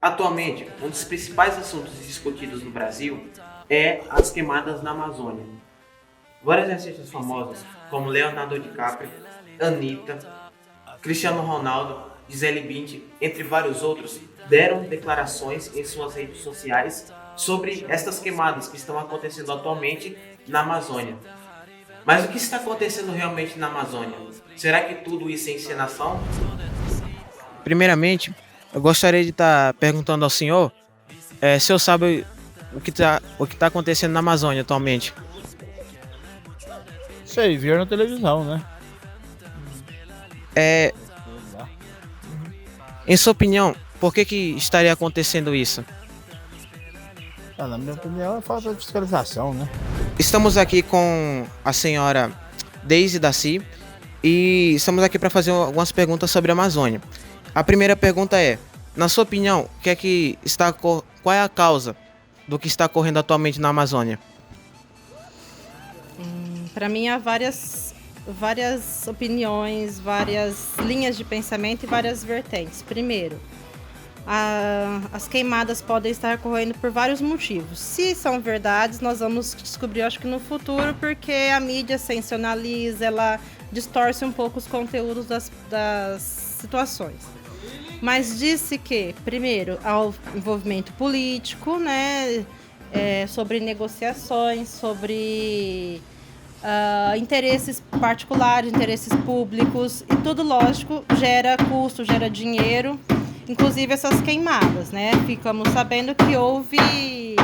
Atualmente, um dos principais assuntos discutidos no Brasil é as queimadas na Amazônia. Vários artistas famosos, como Leonardo DiCaprio, Anitta, Cristiano Ronaldo, Gisele Bündchen, entre vários outros, deram declarações em suas redes sociais sobre estas queimadas que estão acontecendo atualmente na Amazônia. Mas o que está acontecendo realmente na Amazônia? Será que tudo isso é encenação? Primeiramente, eu gostaria de estar perguntando ao senhor se o senhor sabe o que tá acontecendo na Amazônia atualmente. Isso aí, viram na televisão, né? É, em sua opinião, por que estaria acontecendo isso? Na minha opinião, é falta de fiscalização, né? Estamos aqui com a senhora Deise Daci e estamos aqui para fazer algumas perguntas sobre a Amazônia. A primeira pergunta é, na sua opinião, qual é a causa do que está ocorrendo atualmente na Amazônia? Para mim há várias opiniões, várias linhas de pensamento e várias vertentes. Primeiro, as queimadas podem estar ocorrendo por vários motivos. Se são verdades, nós vamos descobrir, acho que no futuro, porque a mídia sensacionaliza, ela distorce um pouco os conteúdos das situações. Mas disse que, primeiro, há o envolvimento político, né, sobre negociações, sobre interesses particulares, interesses públicos, e tudo, lógico, gera custo, gera dinheiro, inclusive essas queimadas, né? Ficamos sabendo que houve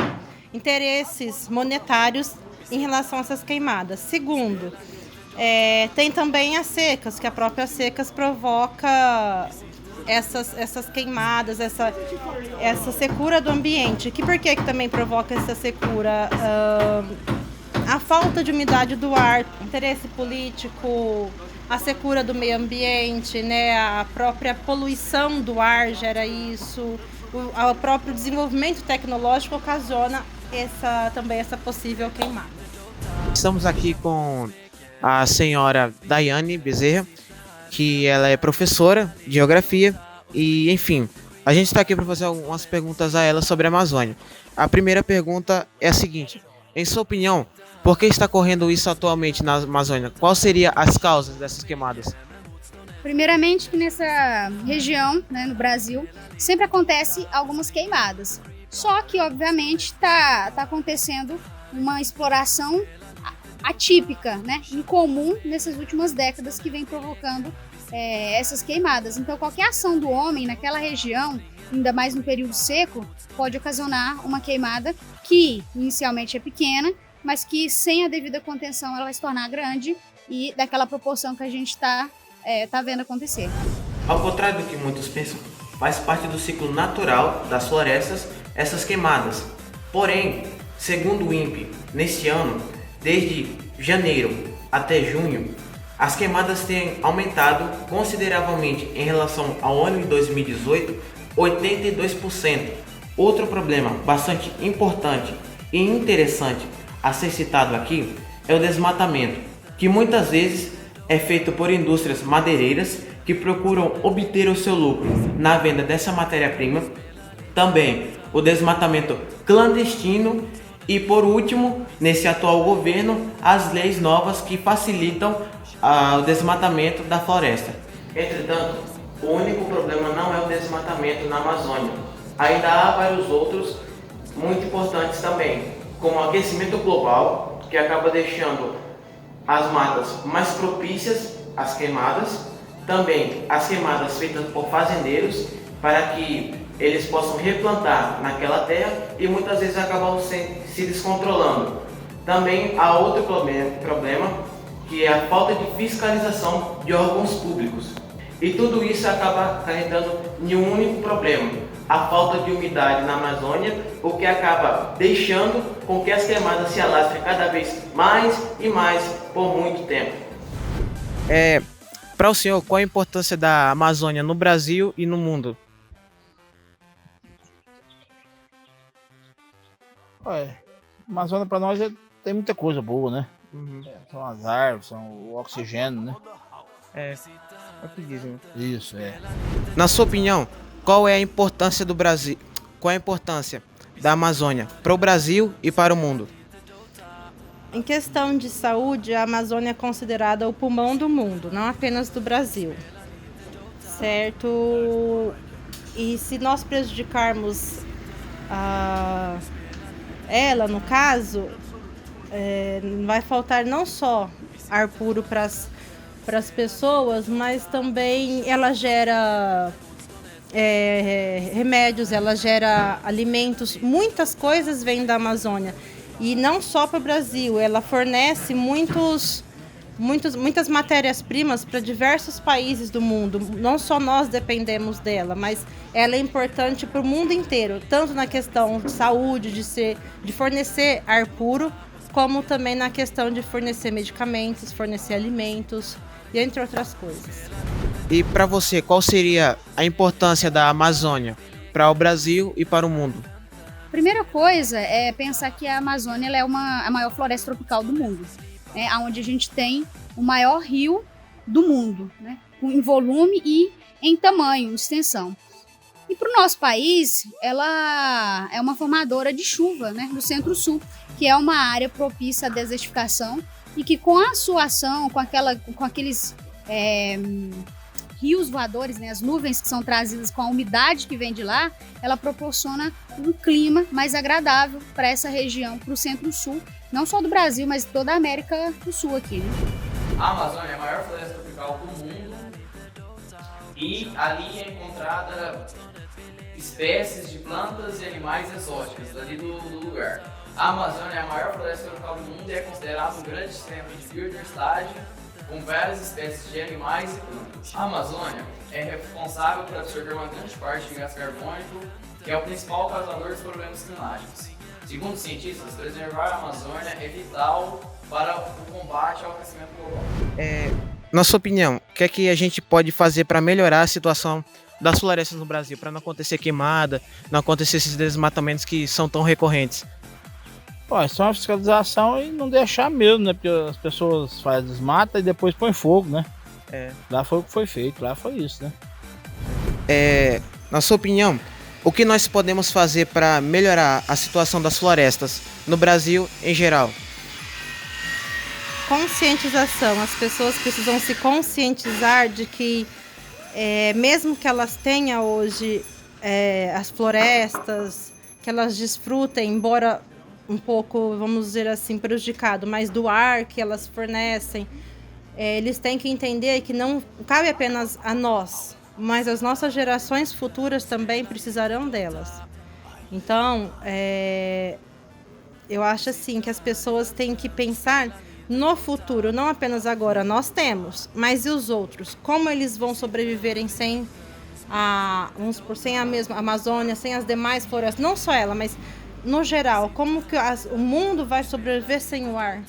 interesses monetários em relação a essas queimadas. Segundo, tem também as secas, que a própria secas provoca essas queimadas, essa secura do ambiente. Por que também provoca essa secura? A falta de umidade do ar, interesse político, a secura do meio ambiente, né? A própria poluição do ar gera isso, o próprio desenvolvimento tecnológico ocasiona também essa possível queimada. Estamos aqui com a senhora Daiane Bezerra, que ela é professora de geografia e, enfim, a gente está aqui para fazer algumas perguntas a ela sobre a Amazônia. A primeira pergunta é a seguinte: em sua opinião, por que está ocorrendo isso atualmente na Amazônia? Quais seriam as causas dessas queimadas? Primeiramente, que nessa região, né, no Brasil, sempre acontece algumas queimadas. Só que, obviamente, tá acontecendo uma exploração atípica, né, incomum nessas últimas décadas, que vem provocando essas queimadas. Então, qualquer ação do homem naquela região, ainda mais no período seco, pode ocasionar uma queimada que inicialmente é pequena, mas que sem a devida contenção ela vai se tornar grande e daquela proporção que a gente tá vendo acontecer. Ao contrário do que muitos pensam, faz parte do ciclo natural das florestas essas queimadas. Porém, segundo o INPE, neste ano, desde janeiro até junho, as queimadas têm aumentado consideravelmente em relação ao ano de 2018, 82%. Outro problema bastante importante e interessante a ser citado aqui é o desmatamento, que muitas vezes é feito por indústrias madeireiras que procuram obter o seu lucro na venda dessa matéria-prima. Também o desmatamento clandestino e, por último, nesse atual governo, as leis novas que facilitam o desmatamento da floresta. Entretanto, o único problema não é o desmatamento na Amazônia. Ainda há vários outros muito importantes também, como o aquecimento global, que acaba deixando as matas mais propícias às queimadas, também as queimadas feitas por fazendeiros para que eles possam replantar naquela terra e muitas vezes acabam se descontrolando. Também há outro problema, que é a falta de fiscalização de órgãos públicos. E tudo isso acaba acarretando em um único problema: a falta de umidade na Amazônia, o que acaba deixando com que as queimadas se alastrem cada vez mais e mais por muito tempo. Para o senhor, qual a importância da Amazônia no Brasil e no mundo? A Amazônia para nós tem muita coisa boa, né? Uhum. São as árvores, são o oxigênio, né? É o que dizem. Isso, Na sua opinião, qual é a importância do Brasil? qual a importância da Amazônia para o Brasil e para o mundo? Em questão de saúde, a Amazônia é considerada o pulmão do mundo, não apenas do Brasil, certo? E se nós prejudicarmos ela, no caso, vai faltar não só ar puro para as pessoas, mas também ela gera remédios, ela gera alimentos, muitas coisas vêm da Amazônia. E não só para o Brasil, ela fornece muitas matérias-primas para diversos países do mundo. Não só nós dependemos dela, mas ela é importante para o mundo inteiro, tanto na questão de saúde, de fornecer ar puro, como também na questão de fornecer medicamentos, fornecer alimentos, e entre outras coisas. E para você, qual seria a importância da Amazônia para o Brasil e para o mundo? Primeira coisa é pensar que a Amazônia ela é a maior floresta tropical do mundo, né? Onde a gente tem o maior rio do mundo, né? Em volume e em tamanho, extensão. E para o nosso país, ela é uma formadora de chuva, né? Do Centro-Sul, que é uma área propícia à desertificação e que com a sua ação, com aqueles rios voadores, né, as nuvens que são trazidas com a umidade que vem de lá, ela proporciona um clima mais agradável para essa região, para o Centro-Sul, não só do Brasil, mas toda a América do Sul aqui, né? A Amazônia é a maior floresta tropical do mundo e ali é encontrada espécies de plantas e animais exóticos ali do lugar. A Amazônia é a maior floresta tropical do mundo e é considerada um grande centro de biodiversidade com várias espécies de animais e plantas. A Amazônia é responsável por absorver uma grande parte de gás carbônico, que é o principal causador dos problemas climáticos. Segundo cientistas, preservar a Amazônia é vital para o combate ao aquecimento global. Na sua opinião, o que é que a gente pode fazer para melhorar a situação das florestas no Brasil, para não acontecer queimada, não acontecer esses desmatamentos que são tão recorrentes? Pô, é só uma fiscalização e não deixar mesmo, né? Porque as pessoas fazem desmata e depois põem fogo, né? Lá foi o que foi feito, lá foi isso, né? Na sua opinião, o que nós podemos fazer para melhorar a situação das florestas no Brasil em geral? Conscientização. As pessoas precisam se conscientizar de que, mesmo que elas tenham hoje as florestas, que elas desfrutem, embora um pouco, vamos dizer assim, prejudicado, mas do ar que elas fornecem, eles têm que entender que não cabe apenas a nós, mas as nossas gerações futuras também precisarão delas. Então, eu acho assim que as pessoas têm que pensar no futuro, não apenas agora. Nós temos, mas e os outros? Como eles vão sobreviverem sem sem a mesma Amazônia, sem as demais florestas? Não só ela, mas no geral, como que o mundo vai sobreviver sem o ar?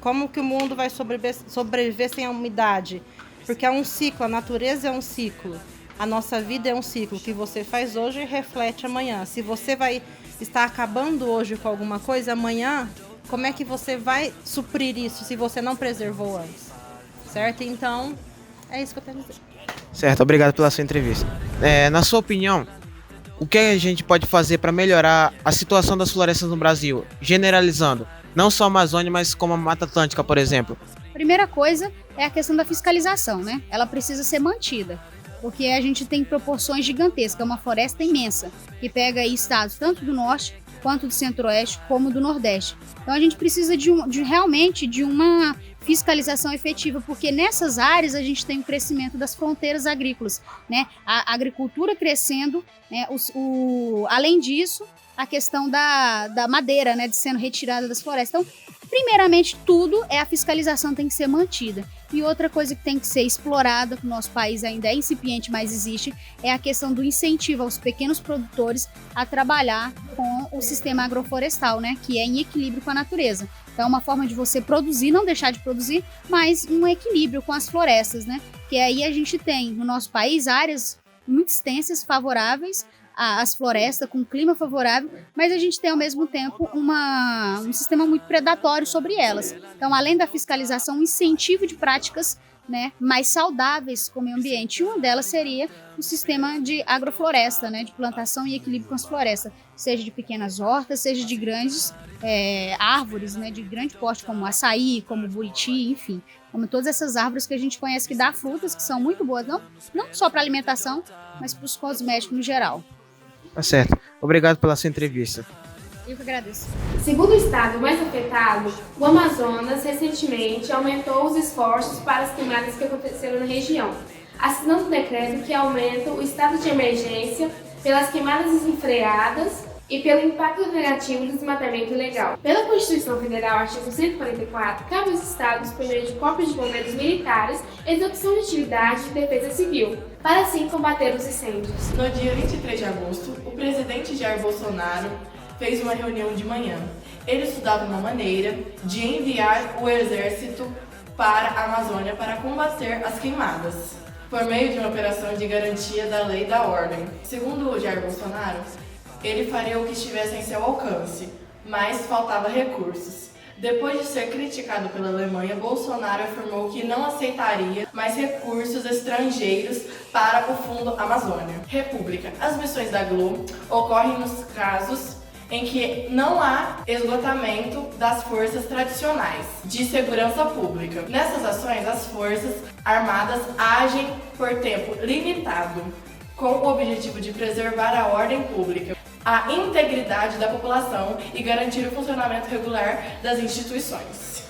Como que o mundo vai sobreviver sem a umidade? Porque é um ciclo, a natureza é um ciclo. A nossa vida é um ciclo. O que você faz hoje reflete amanhã. Se você vai estar acabando hoje com alguma coisa, amanhã, como é que você vai suprir isso se você não preservou antes? Certo? Então, é isso que eu tenho a dizer. Certo, obrigado pela sua entrevista. Na sua opinião, o que a gente pode fazer para melhorar a situação das florestas no Brasil, generalizando? Não só a Amazônia, mas como a Mata Atlântica, por exemplo. Primeira coisa é a questão da fiscalização, né? Ela precisa ser mantida, porque a gente tem proporções gigantescas, é uma floresta imensa, que pega aí estados tanto do norte, quanto do centro-oeste, como do nordeste. Então a gente precisa realmente de uma fiscalização efetiva, porque nessas áreas a gente tem o crescimento das fronteiras agrícolas, né? A agricultura crescendo, né? Além disso, a questão da madeira, né? De sendo retirada das florestas. Então, primeiramente, tudo a fiscalização tem que ser mantida. E outra coisa que tem que ser explorada, que o nosso país ainda é incipiente, mas existe, é a questão do incentivo aos pequenos produtores a trabalhar com o sistema agroflorestal, né? Que é em equilíbrio com a natureza. Então, é uma forma de você produzir, não deixar de produzir, mas um equilíbrio com as florestas, né? Que aí a gente tem, no nosso país, áreas muito extensas, favoráveis às florestas, com clima favorável, mas a gente tem, ao mesmo tempo, um sistema muito predatório sobre elas. Então, além da fiscalização, um incentivo de práticas né, mais saudáveis com o meio ambiente. E uma delas seria o sistema de agrofloresta, né, de plantação e equilíbrio com as florestas, seja de pequenas hortas, seja de grandes árvores, né, de grande porte, como açaí, como buriti, enfim, como todas essas árvores que a gente conhece que dá frutas, que são muito boas, não só para alimentação, mas para os cosméticos no geral. Tá certo. Obrigado pela sua entrevista. Eu que agradeço. Segundo o estado mais afetado, o Amazonas recentemente aumentou os esforços para as queimadas que aconteceram na região, assinando um decreto que aumenta o estado de emergência pelas queimadas desenfreadas e pelo impacto negativo do desmatamento ilegal. Pela Constituição Federal, artigo 144, cabe aos estados, por meio de corpos de bombeiros militares, execução de atividade de defesa civil, para assim combater os incêndios. No dia 23 de agosto, o presidente Jair Bolsonaro fez uma reunião de manhã. Ele estudava uma maneira de enviar o exército para a Amazônia para combater as queimadas, por meio de uma operação de garantia da lei e da ordem. Segundo o Jair Bolsonaro, ele faria o que estivesse em seu alcance, mas faltava recursos. Depois de ser criticado pela Alemanha, Bolsonaro afirmou que não aceitaria mais recursos estrangeiros para o Fundo Amazônia. República. As missões da GLO ocorrem nos casos em que não há esgotamento das forças tradicionais de segurança pública. Nessas ações, as forças armadas agem por tempo limitado, com o objetivo de preservar a ordem pública, a integridade da população e garantir o funcionamento regular das instituições.